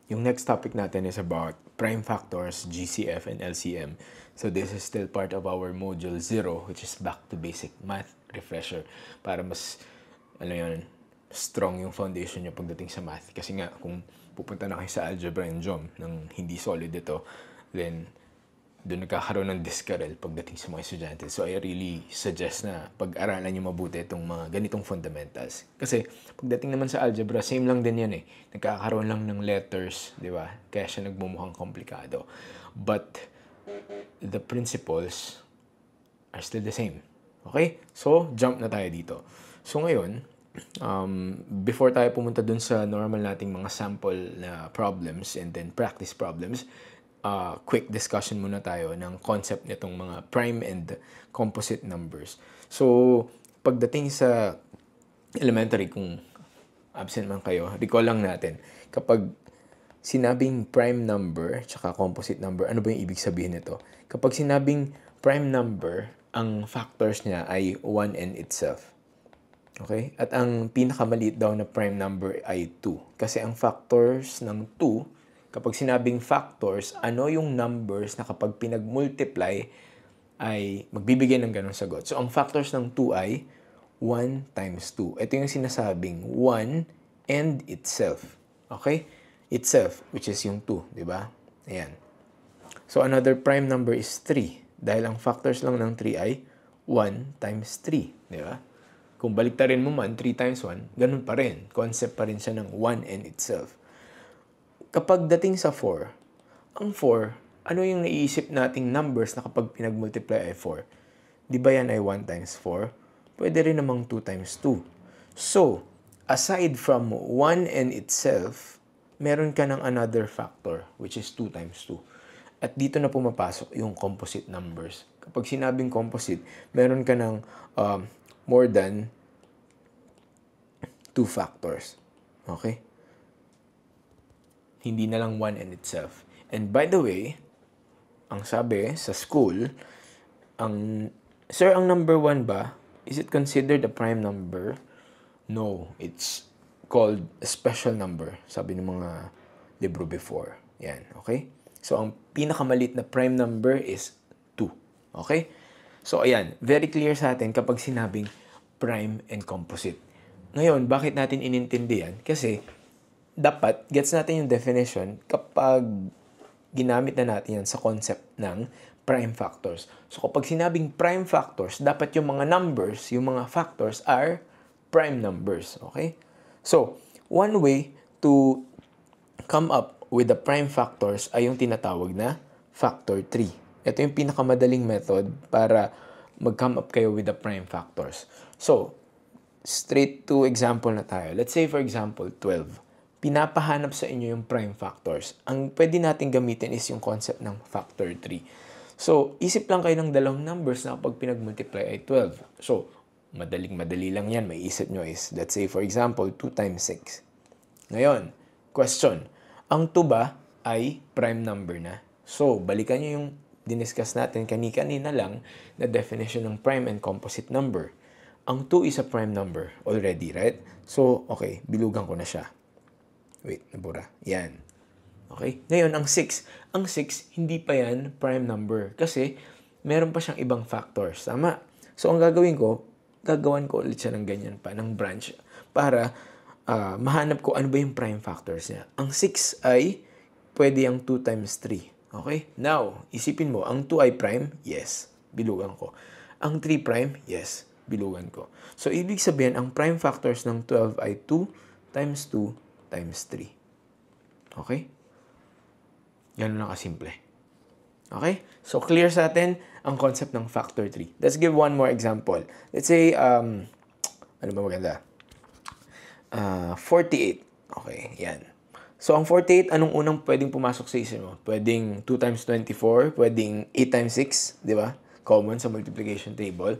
Yung next topic natin is about prime factors, GCF, and LCM. So this is still part of our module 0, which is back to basic math refresher para mas, strong yung foundation nyo pagdating sa math. Kasi nga, kung pupunta na kayo sa algebra and geom ng hindi solid ito, then doon nagkakaroon ng discarrel pagdating sa mga estudyante. So I really suggest na pag-aralan nyo mabuti itong mga ganitong fundamentals. Kasi pagdating naman sa algebra, same lang din yan eh. Nagkakaroon lang ng letters, di ba? Kaya siya nagmumukhang komplikado. But the principles are still the same. Okay? So, jump na tayo dito. So ngayon, before tayo pumunta dun sa normal nating mga sample na problems and then practice problems, quick discussion muna tayo ng concept nitong mga prime and composite numbers. So, pagdating sa elementary, kung absent man kayo, recall lang natin, kapag sinabing prime number tsaka composite number, ano ba yung ibig sabihin nito? Kapag sinabing prime number, ang factors niya ay 1 and itself. Okay? At ang pinakamaliit daw na prime number ay 2. Kasi ang factors ng 2, kapag sinabing factors, ano yung numbers na kapag pinag-multiply ay magbibigay ng ganong sagot. So, ang factors ng 2 ay 1 times 2. Ito yung sinasabing 1 and itself. Okay? Itself, which is yung 2, di ba? Ayan. So, another prime number is 3. Dahil ang factors lang ng 3 ay 1 times 3, di ba? Kung baliktarin mo man, 3 times 1, ganun pa rin. Concept pa rin siya ng 1 and itself. Kapag dating sa 4, ang 4, ano yung naiisip nating numbers na kapag pinag-multiply ay 4? Di ba yan ay 1 times 4? Pwede rin namang 2 times 2. So, aside from 1 and itself, meron ka ng another factor, which is 2 times 2. At dito na pumapasok yung composite numbers. Kapag sinabing composite, meron ka ng more than 2 factors. Okay? Hindi na lang 1 and itself. And by the way, ang sabi sa school, Sir, ang number 1 ba, is it considered a prime number? No, it's called a special number, sabi ng mga libro before. Yan, okay? So, ang pinakamalit na prime number is 2. Okay? So, ayan, very clear sa atin kapag sinabing prime and composite. Ngayon, bakit natin inintindi yan? Kasi, dapat, gets natin yung definition kapag ginamit na natin yan sa concept ng prime factors. So, kapag sinabing prime factors, dapat yung mga numbers, yung mga factors are prime numbers. Okay? So, one way to come up with the prime factors ay yung tinatawag na factor tree. Ito yung pinakamadaling method para mag-come up kayo with the prime factors. So, straight to example na tayo. Let's say, for example, 12. Pinapahanap sa inyo yung prime factors. Ang pwede natin gamitin is yung concept ng factor tree. So, isip lang kayo ng dalawang numbers na kapag pinag-multiply ay 12. So, madali lang yan. May isip nyo is, let's say, for example, 2 times 6. Ngayon, question. Ang 2 ba ay prime number na? So, balikan nyo yung diniscuss natin kanina lang na definition ng prime and composite number. Ang 2 is a prime number already, right? So, okay, bilugan ko na siya. Wait, nabura. Yan. Okay? Ngayon, ang 6. Ang 6, hindi pa yan prime number. Kasi, meron pa siyang ibang factors. Tama? So, ang gagawan ko ulit siya ng ganyan pa, ng branch, para mahanap ko ano ba yung prime factors niya. Ang 6 ay, pwede ang 2 times 3. Okay? Now, isipin mo, ang 2 ay prime? Yes. Bilugan ko. Ang 3 prime? Yes. Bilugan ko. So, ibig sabihin, ang prime factors ng 12 ay 2 times 2 times 3. Okay? Ganun lang kasimple. Okay? So, clear sa atin ang concept ng factor tree. Let's give one more example. Let's say, ano ba maganda? 48. Okay, yan. So, ang 48, anong unang pwedeng pumasok sa isip mo? Pwedeng 2 times 24, pwedeng 8 times 6, di ba? Common sa multiplication table.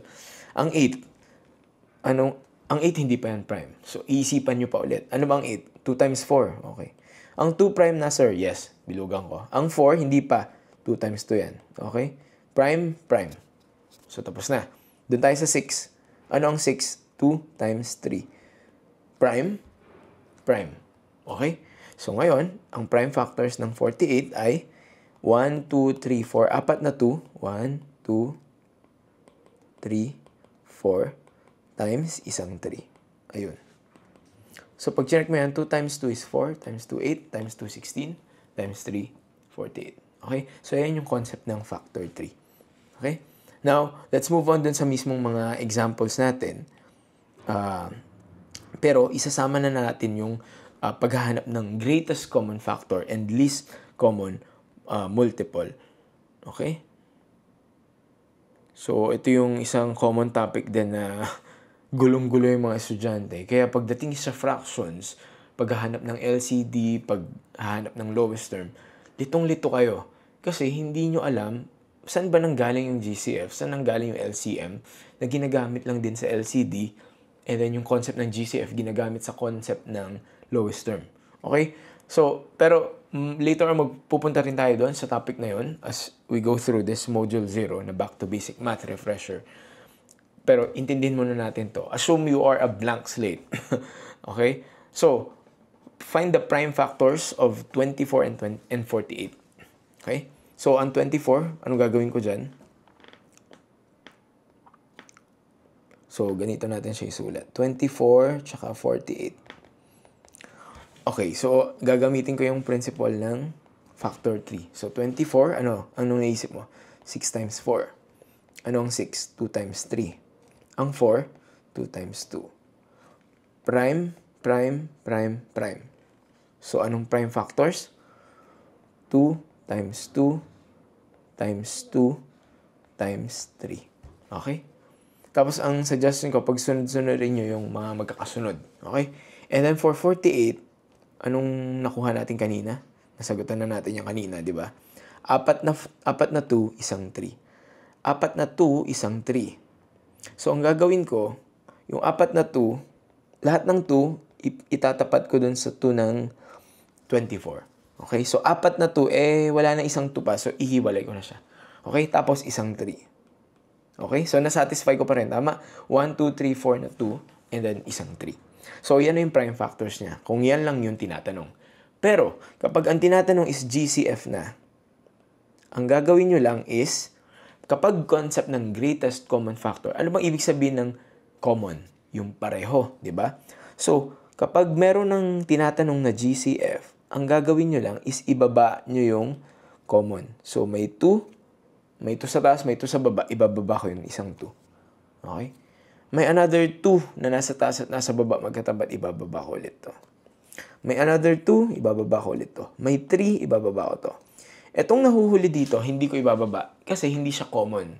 Ang 8, ang 8 hindi pa yan prime. So, iisipan nyo pa ulit. Ano ba ang 8? 2 times 4. Okay. Ang 2 prime na, sir. Yes. Bilugan ko. Ang 4, hindi pa. 2 times 2 yan. Okay? Prime, prime. So, tapos na. Doon tayo sa 6. Ano ang 6? 2 times 3. Prime, prime. Okay? So ngayon, ang prime factors ng 48 ay 1, 2, 3, 4. Apat na 2. 1, 2, 3, 4 times isang 3. Ayun. So pag check mo yan, 2 times 2 is 4, times 2, 8, times 2, 16, times 3, 48. Okay? So yan yung concept ng factor 3. Okay? Now, let's move on dun sa mismong mga examples natin. Pero isasama na natin yung paghahanap ng greatest common factor and least common multiple. Okay? So, ito yung isang common topic din na gulong-gulo yung mga estudyante. Kaya pagdating sa fractions, paghahanap ng LCD, paghahanap ng lowest term, litong-lito kayo. Kasi hindi nyo alam saan ba nanggaling yung GCF, saan nanggaling yung LCM, na ginagamit lang din sa LCD, and then yung concept ng GCF ginagamit sa concept ng lowest term. Okay? So, pero later on magpupunta rin tayo doon sa topic na yon as we go through this module 0 na back to basic math refresher. Pero intindihin muna natin to. Assume you are a blank slate. Okay? So, find the prime factors of 24 and 48. Okay? So, ang 24, anong gagawin ko dyan? So, ganito natin siya isulat. 24 tsaka 48. Okay, so gagamitin ko yung principle ng factor 3. So, 24, anong naisip mo? 6 times 4. Ano ang 6? 2 times 3. Ang 4, 2 times 2. Prime, prime, prime, prime. So, anong prime factors? 2 times 2 times 2 times 3. Okay? Tapos, ang suggestion ko, pag sunod-sunodin nyo yung mga magkakasunod. Okay? And then, for 48, anong nakuha natin kanina? Nasagutan na natin yung kanina, di ba? Apat na 2, isang 3. Apat na 2, isang 3. So, ang gagawin ko, yung apat na 2, lahat ng 2, itatapat ko dun sa 2 ng 24. Okay? So, apat na 2, wala na isang 2 pa. So, ihiwalay ko na siya. Okay? Tapos, isang 3. Okay? So, nasatisfy ko pa rin. Tama? 1, 2, 3, 4 na 2, and then isang 3. So, yan na yung prime factors niya. Kung yan lang yung tinatanong. Pero, kapag ang tinatanong is GCF na, ang gagawin nyo lang is, kapag concept ng greatest common factor, ano bang ibig sabihin ng common? Yung pareho, di ba? So, kapag meron ng tinatanong na GCF, ang gagawin nyo lang is ibaba nyo yung common. So, may 2 sa taas, may 2 sa baba, ibababa ko yung isang 2. Okay? May another 2 na nasa taas at nasa baba, magkatapat, ibababa ko ulit to. May another 2, ibababa ko ulit to. May 3, ibababa ko to. Etong nahuhuli dito, hindi ko ibababa kasi hindi siya common.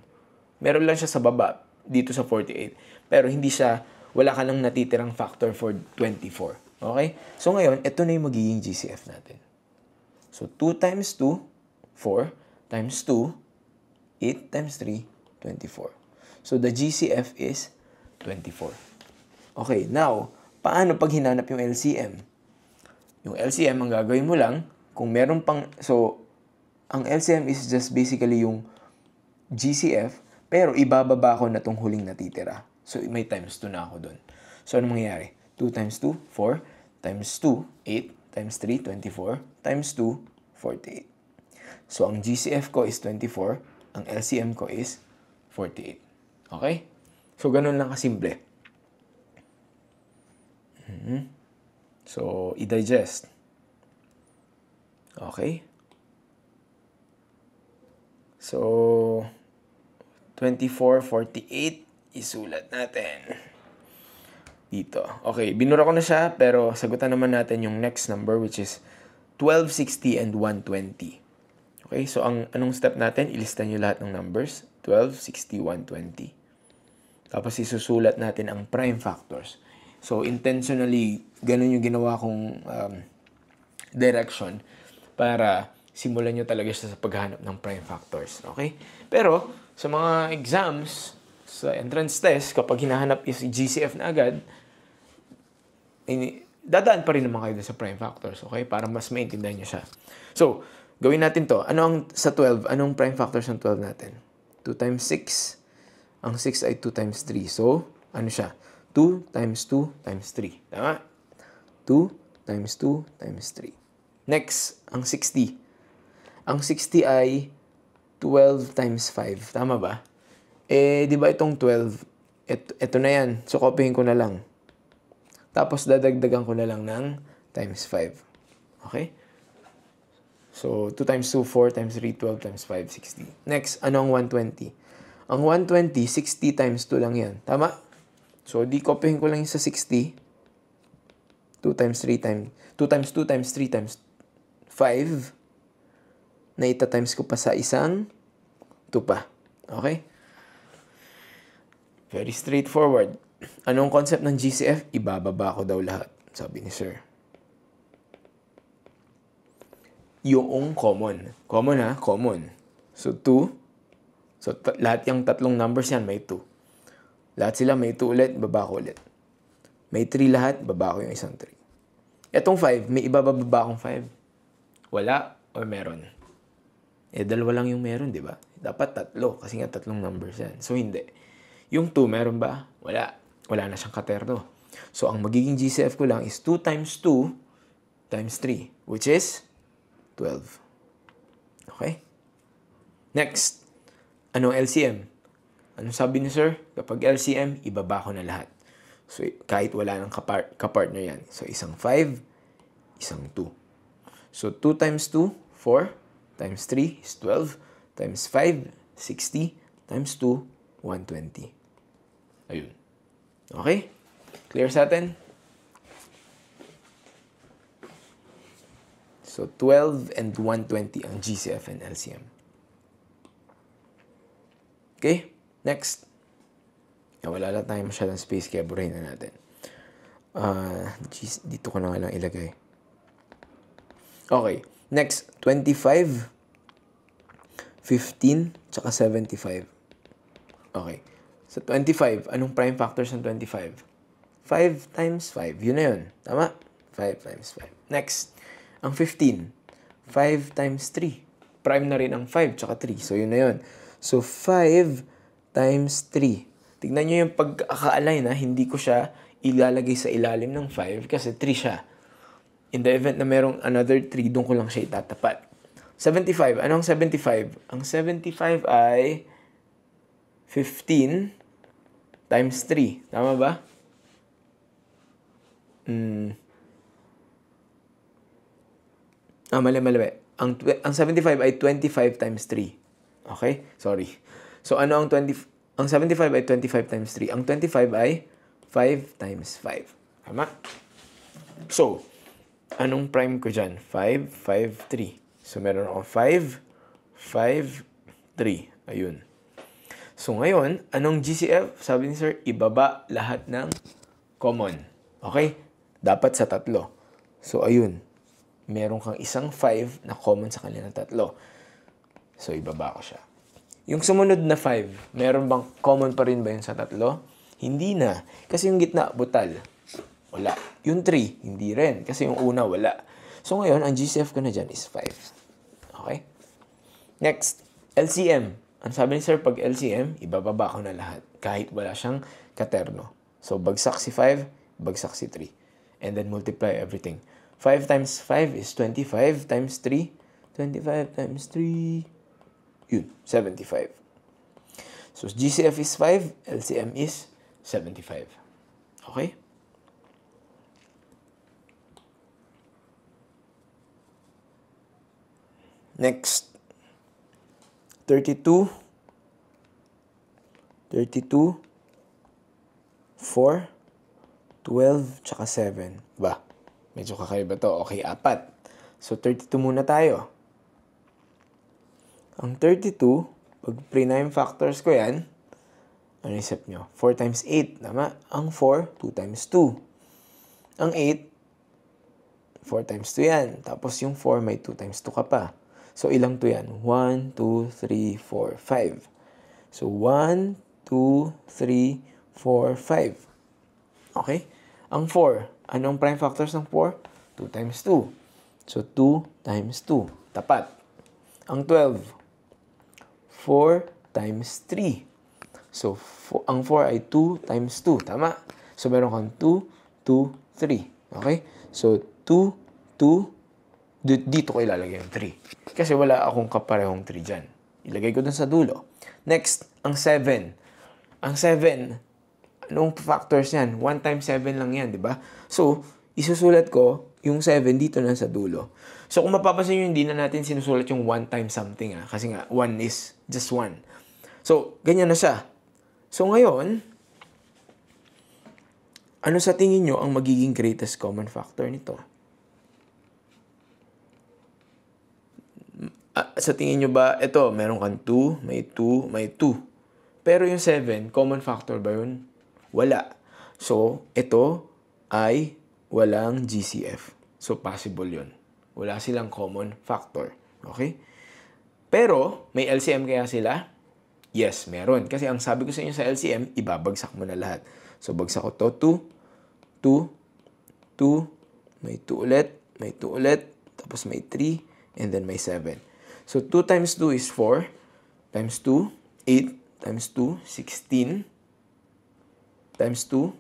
Meron lang siya sa baba, dito sa 48. Pero hindi siya, wala ka nang natitirang factor for 24. Okay? So ngayon, ito na yung magiging GCF natin. So 2 times 2, 4, times 2, 8 times 3, 24. So the GCF is 24. Okay, now, paano pag hinanap yung LCM? Yung LCM, ang gagawin mo lang, kung meron pang, so, ang LCM is just basically yung GCF, pero ibababa ko na tong huling natitira. So, may times 2 na ako dun. So, ano mangyayari? 2 times 2, 4, times 2, 8, times 3, 24, times 2, 48. So, ang GCF ko is 24, ang LCM ko is 48. Okay? So, ganun lang kasimple. So, i-digest. Okay? So, 24, 48, isulat natin. Dito. Okay, binura ko na siya, pero sagutan naman natin yung next number, which is 12, 60, and 120. Okay, so anong step natin? Ilista nyo lahat ng numbers. 12, 60, 120. Tapos isusulat natin ang prime factors. So, intentionally, ganun yung ginawa kong direction para simulan nyo talaga siya sa paghahanap ng prime factors. Okay? Pero, sa mga exams, sa entrance test, kapag hinahanap is GCF na agad, dadaan pa rin naman kayo sa prime factors. Okay? Para mas maintindihan nyo siya. So, gawin natin to. Sa 12, anong prime factors ng 12 natin? 2 times 6. Ang 6 ay 2 times 3. So, ano siya? 2 times 2 times 3. Tama? 2 times 2 times 3. Next, ang 60. Ang 60 ay 12 times 5. Tama ba? Di ba itong 12? Ito na yan. So, copyhin ko na lang. Tapos, dadagdagan ko na lang ng times 5. Okay? So, 2 times 2, 4 times 3, 12 times 5, 60. Next, ano ang 120? Ang 120, 60 times 2 lang yan. Tama? So, di copyhin ko lang yung sa 60. 2 times 3 times, 2 times 2 times 3 times 5. Na ita-times ko pa sa isang 2 pa. Okay? Very straightforward. Anong concept ng GCF? Ibababa ko daw lahat, sabi ni sir. Yung common. Common ha? Common. So, 2. So, lahat yung tatlong numbers yan, may 2. Lahat sila may 2 ulit, baba ko ulit. May 3 lahat, baba ko yung isang 3. Etong 5, may ibababa akong 5. Wala or meron? Dalawa lang yung meron, di ba? Dapat 3, kasi nga tatlong numbers yan. So, hindi. Yung 2, meron ba? Wala. Wala na siyang katerno. So, ang magiging GCF ko lang is 2 times 2 times 3, which is 12. Okay? Next, anong LCM? Anong sabi ni sir? Kapag LCM, ibaba ko na lahat. So, kahit wala nang kapartner yan. So, isang 5, isang 2. So, 2 times 2, 4, times 3 is 12, times 5, 60, times 2, 120. Ayun. Okay? Clear sa atin? So, 12 and 120 ang GCF and LCM. Okay? Next. Wala lang tayo masyadong space kaya burahin na natin. Dito ko na nga lang ilagay. Okay. Next. 25, 15, tsaka 75. Okay. Sa 25, anong prime factors ng 25? 5 times 5. Yun na yun. Tama? 5 times 5. Next. Ang 15. 5 times 3. Prime na rin ang 5 tsaka 3. So, yun na yun. So, 5 times 3. Tignan nyo yung pagkaka-align ha. Hindi ko siya ilalagay sa ilalim ng 5 kasi 3 siya. In the event na merong another 3, doon ko lang siya itatapat. 75. Anong 75? Ang 75 ay 15 times 3. Tama ba? Mali. Ang 75 ay 25 times 3. Okay? Sorry. So, ano ang 20? Ang 75 ay 25 times 3. Ang 25 ay 5 times 5. Tama? So, anong prime ko dyan? 5, 5, 3. So, meron akong 5, 5, 3. Ayun. So, ngayon, anong GCF? Sabi ni sir, ibaba lahat ng common. Okay? Dapat sa 3. So, ayun. Meron kang isang 5 na common sa kanila tatlo. So, ibaba ko siya. Yung sumunod na 5, meron bang common pa rin ba yun sa 3? Hindi na. Kasi yung gitna, butal. Wala. Yung 3, hindi rin. Kasi yung una, wala. So, ngayon, ang GCF ko na dyan is 5. Okay? Next, LCM. Ang sabi ni sir, pag LCM, ibababa ko na lahat. Kahit wala siyang katerno. So, bagsak si 5, bagsak si 3. And then, multiply everything. 5 times 5 is 25 times 3. 25 times 3. Yun, 75. So, GCF is 5, LCM is 75. Okay? Next. 32, 4, 12, tsaka 7. Ba? Medyo kakaiba to. Okay, 4. So, 32 muna tayo. Ang 32, pag prime factors ko yan, ano isip nyo? 4 times 8, tama? Ang 4, 2 times 2. Ang 8, 4 times 2 yan. Tapos yung 4, may 2 times 2 ka pa. So, ilang 2 yan? 1, 2, 3, 4, 5. So, 1, 2, 3, 4, 5. Okay? Ang 4, anong prime factors ng 4? 2 times 2. So, 2 times 2. Tapat. Ang 12, 4 times 3. So, ang 4 ay 2 times 2. Tama? So, meron kang 2, 2, 3. Okay? So, 2, 2, dito ko ilalagay yung 3. Kasi wala akong kaparehong 3 dyan. Ilagay ko dun sa dulo. Next, ang 7. Ang 7, anong factors yan? 1 times 7 lang yan, di ba? So, isusulat ko yung 7 dito na sa dulo. So, kung mapapansin nyo, hindi na natin sinusulat yung 1 times something. Kasi nga, 1 is just 1. So, ganyan na siya. So, ngayon, ano sa tingin nyo ang magiging greatest common factor nito? Sa tingin nyo ba, ito, meron kang 2, may 2, may 2. Pero yung 7, common factor ba yun? Wala. So, ito ay walang GCF. So, possible yun. Wala silang common factor. Okay? Pero, may LCM kaya sila? Yes, meron. Kasi ang sabi ko sa inyo sa LCM, ibabagsak mo na lahat. So, bagsak ko to, 2, 2, may 2 ulit, may 2 ulit, tapos may 3, and then may 7. So, 2 times 2 is 4, times 2, 8, times 2, 16, times 2,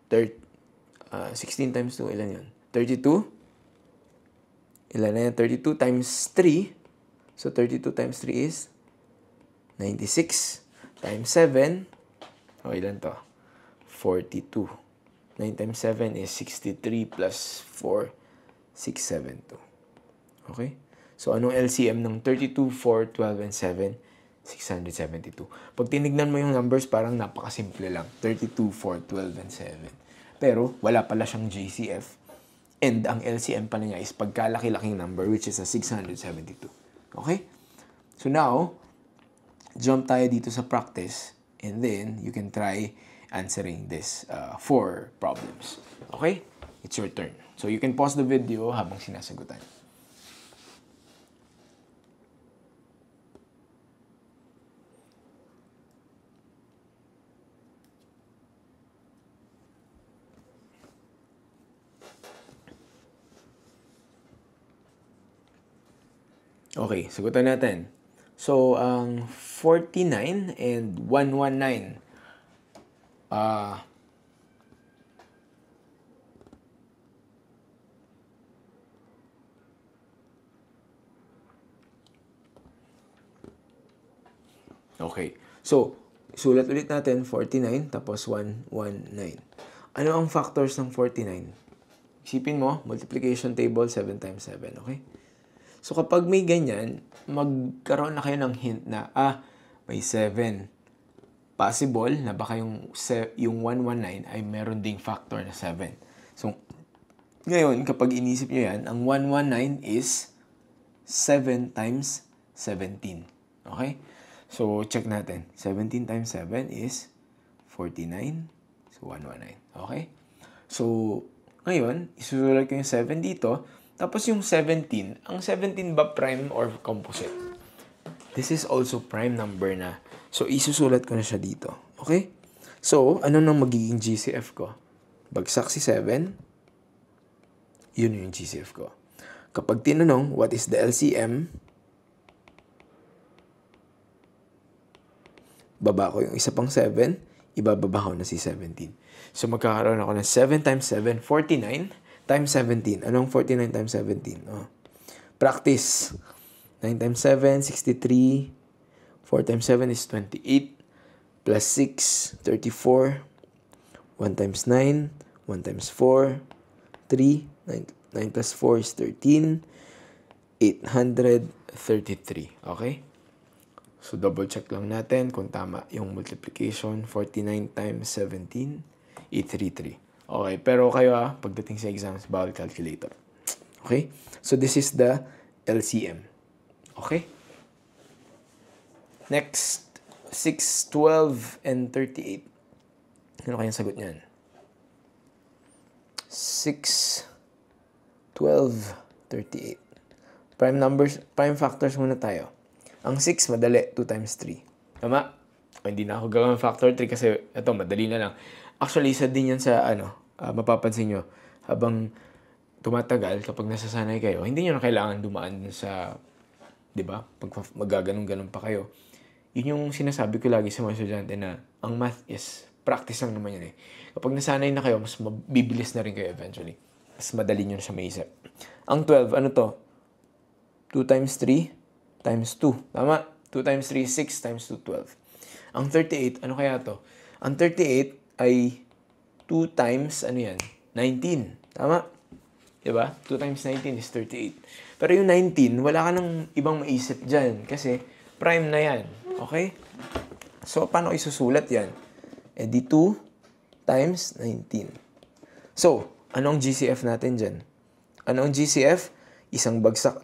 16 times 2, ilan yun? 32. Ilan na yan? 32 times 3. So, 32 times 3 is 96 times 7. O, ilan to? 42. 9 times 7 is 63 plus 4, 672. Okay? So, anong LCM ng 32, 4, 12, and 7? 672. Pag tinignan mo yung numbers, parang napakasimple lang. 32, 4, 12, and 7. Pero, wala pala siyang GCF. And ang LCM pala niya is pagkalaki-laking number, which is a 672. Okay? So now, jump tayo dito sa practice. And then, you can try answering this 4 problems. Okay? It's your turn. So, you can pause the video habang sinasagutan. Okay, sagutan natin. So, ang 49 and 119. Okay. So, sulat ulit natin 49 tapos 119. Ano ang factors ng 49? Isipin mo, multiplication table 7 times 7, okay? So, kapag may ganyan, magkaroon na kayo ng hint na, may 7. Possible na baka yung 119 ay meron ding factor na 7. So, ngayon, kapag inisip nyo yan, ang 119 is 7 times 17. Okay? So, check natin. 17 times 7 is 49. So, 119. Okay? So, ngayon, isusulat ko yung 7 dito. Tapos yung 17, ang 17 ba prime or composite? This is also prime number na. So, isusulat ko na siya dito. Okay? So, ano nang magiging GCF ko? Bagsak si 7. Yun yung GCF ko. Kapag tinanong, what is the LCM? Baba ko yung isa pang 7. Ibababa ko na si 17. So, magkakaroon ako ng 7 times 7, 49. Times 17. Anong 49 times 17? Practice. 9 times 7, 63. 4 times 7 is 28. Plus 6, 34. 1 times 9. 1 times 4. 3. 9 plus 4 is 13. 833. Okay? So, double check lang natin kung tama yung multiplication. 49 times 17. 833. Okay, pero kayo pagdating sa exams, bawal calculator. Okay? So, this is the LCM. Okay? Next, 6, 12, and 38. Ano kayang sagot niyan? 6, 12, 38. Prime numbers, prime factors muna tayo. Ang 6, madali. 2 times 3. Tama? O, hindi na ako gawin factor 3 kasi ito, madali na lang. Actually, isa din yan sa mapapansin nyo, habang tumatagal, kapag nasasanay kayo, hindi nyo na kailangan dumaan sa, di ba? Pag magaganong-ganon pa kayo. Yun yung sinasabi ko lagi sa mga estudyante na ang math is practice lang naman yun eh. Kapag nasanay na kayo, mas mabibilis na rin kayo eventually. Mas madali nyo na siya maisip. Ang 12, ano to? 2 times 3 times 2. Tama? 2 times 3, 6 times 2, 12. Ang 38, ano kaya to? Ang 38 ay 2 times, ano yan? 19. Tama? Diba? 2 times 19 is 38. Pero yung 19, wala ka nang ibang maisip dyan. Kasi prime na yan. Okay? So, paano isusulat yan? E di 2 times 19. So, anong GCF natin dyan? Anong GCF? Isang bagsak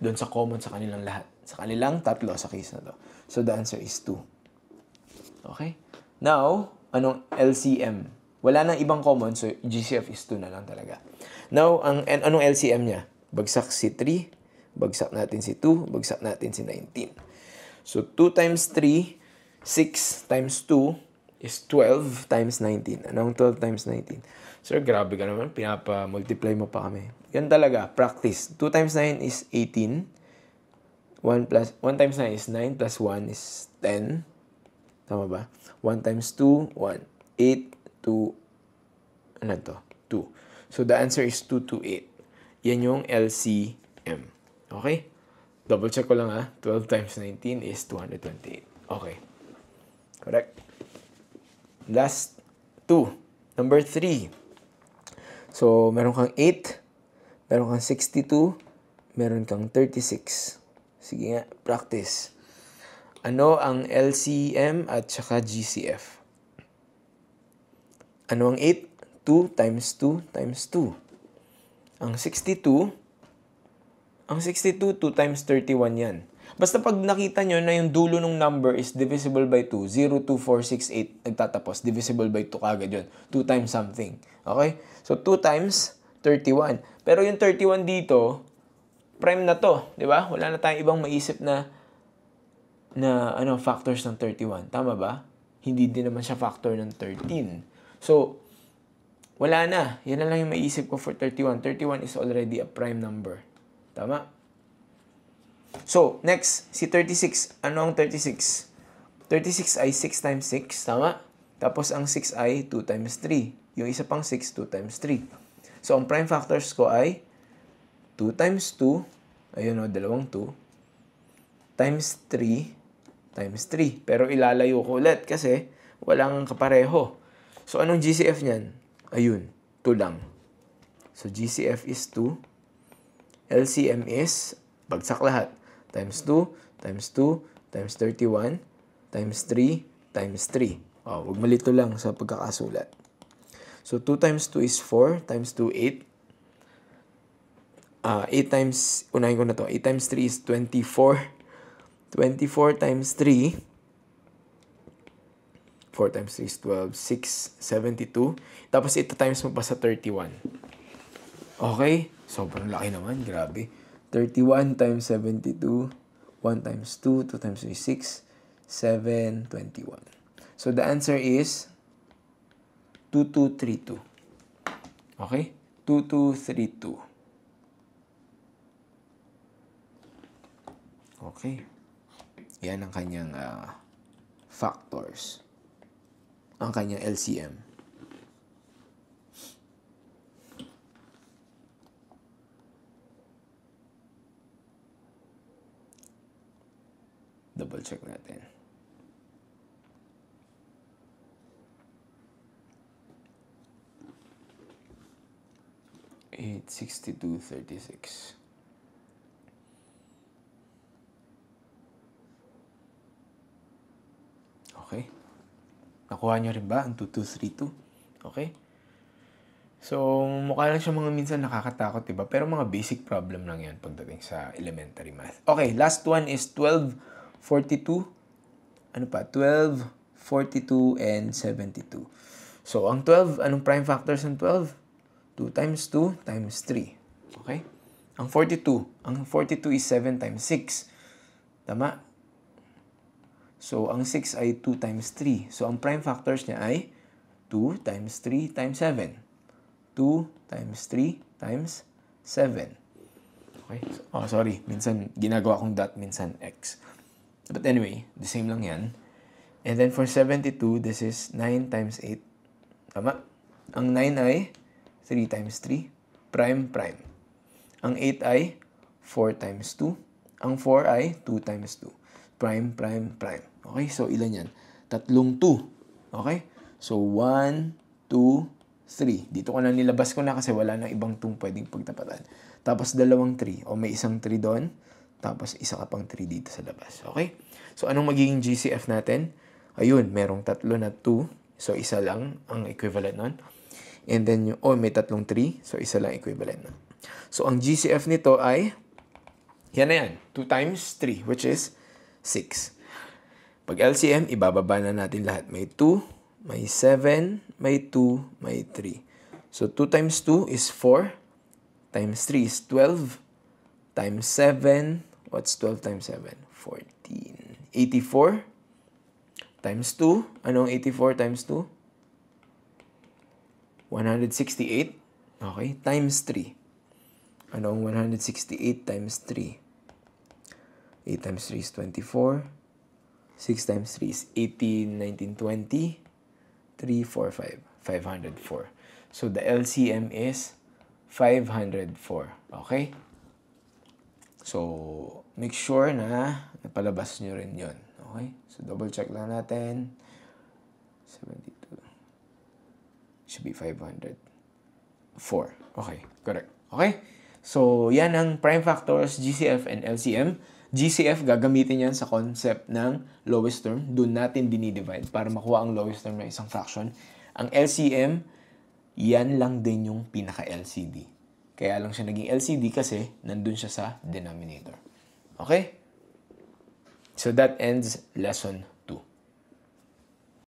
doon sa common sa kanilang lahat. Sa kanilang tatlo sa case na to. So, the answer is 2. Okay? Now, anong LCM? Wala nang ibang common, so GCF is 2 na lang talaga. Now, anong LCM niya? Bagsak si 3, bagsak natin si 2, bagsak natin si 19. So, 2 times 3, 6 times 2 is 12 times 19. Anong 12 times 19? Sir, grabe ka naman. Pinapa-multiply mo pa kami. Yan talaga. Practice. 2 times 9 is 18. 1 times 9 is 9 plus 1 is 10. Tama ba? 1 times 2, 1. 8, 2. Ano to? 2. So, the answer is 2 to 8. Yan yung LCM. Okay? Double check ko lang ha. 12 times 19 is 228. Okay. Correct. Last 2. Number 3. So, meron kang 8. Meron kang 62. Meron kang 36. Sige nga, practice. Ano ang LCM at saka GCF? Ano ang 8? 2 times 2 times 2. Ang 62, 2 times 31 yan. Basta pag nakita nyo na yung dulo ng number is divisible by 2, 0, 2, 4, 6, 8, nagtatapos, divisible by 2 kagad yun. 2 times something. Okay? So, 2 times 31. Pero yung 31 dito, prime na to. Di ba? Wala na tayong ibang maisip na factors ng 31. Tama ba? Hindi din naman siya factor ng 13. So, wala na. Yan na lang yung maisip ko for 31. 31 is already a prime number. Tama? So, next, si 36. Ano ang 36? 36 ay 6 times 6. Tama? Tapos, ang 6 ay 2 times 3. Yung isa pang 6, 2 times 3. So, ang prime factors ko ay 2 times 2. Ayun o, dalawang 2. Times 3 times 3. Pero ilalayo ko ulit kasi walang kapareho. So, anong GCF niyan? Ayun, 2 lang. So, GCF is 2. LCM is, bagsak lahat. Times 2, times 2, times 31, times 3, times 3. Oh, huwag malito lang sa pagkakasulat. So, 2 times 2 is 4, times 2, 8. 8 times, unahin ko na to, 8 times 3 is 24. 24 times 3, 4 times 3 is 12, 6, 72. Tapos ito times mo pa sa 31. Okay? Sobrang laki naman, grabe. 31 times 72, 1 times 2, 2 times 3 is 6, 7, 21. So the answer is 2232. Okay? 2232. Okay. Yan ang kanyang factors. Ang kanyang LCM. Double check natin. Eight, 62, 36. Okay. Nakuha nyo rin ba ang 2232? Okay. So, mukha lang siya mga minsan nakakatakot, diba? Pero mga basic problem lang yan pagdating sa elementary math. Okay, last one is 12, 42. Ano pa? 12, 42, and 72. So, ang 12, anong prime factors ng 12? 2 times 2 times 3. Okay? Ang 42 is 7 times 6. Tama? So, ang 6 ay 2 times 3. So, ang prime factors niya ay 2 times 3 times 7. 2 times 3 times 7. Okay? So, sorry. Minsan, ginagawa kong dot, minsan x. But anyway, the same lang yan. And then for 72, this is 9 times 8. Tama? Ang 9 ay 3 times 3. Prime, prime. Ang 8 ay 4 times 2. Ang 4 ay 2 times 2. Prime, prime, prime. Okay, so ilan yan? Tatlong 2. Okay? So 1, 2, 3. Dito ko na nilabas ko na kasi wala nang ibang 2 pwedeng pagtapatan. Tapos dalawang 3. O may isang 3 doon. Tapos isa ka pang 3 dito sa labas. Okay? So anong magiging GCF natin? Ayun, merong tatlo na 2. So isa lang ang equivalent nun. And then, may tatlong 3. So, isa lang equivalent na. So, ang GCF nito ay, yan na yan. 2 times 3, which is 6. Pag LCM, ibababa na natin lahat. May 2, may 7, may 2, may 3. So, 2 times 2 is 4. Times 3 is 12. Times 7, what's 12 times 7? 14. 84. Times 2. Anong 84 times 2? 168. Okay. Times 3. Ano ang 168 times 3? 8 times 3 is 24. 6 times 3 is 18, 19, 20. 3, 4, 5. 504. So, the LCM is 504. Okay? So, make sure na napalabas nyo rin yon. Okay? So, double check lang natin. 72. Should be 504. Okay, correct. Okay? So, yan ang prime factors, GCF and LCM. GCF, gagamitin yan sa concept ng lowest term. Doon natin dinidivide para makuha ang lowest term ng isang fraction. Ang LCM, yan lang din yung pinaka-LCD. Kaya lang siya naging LCD kasi nandun siya sa denominator. Okay? So, that ends lesson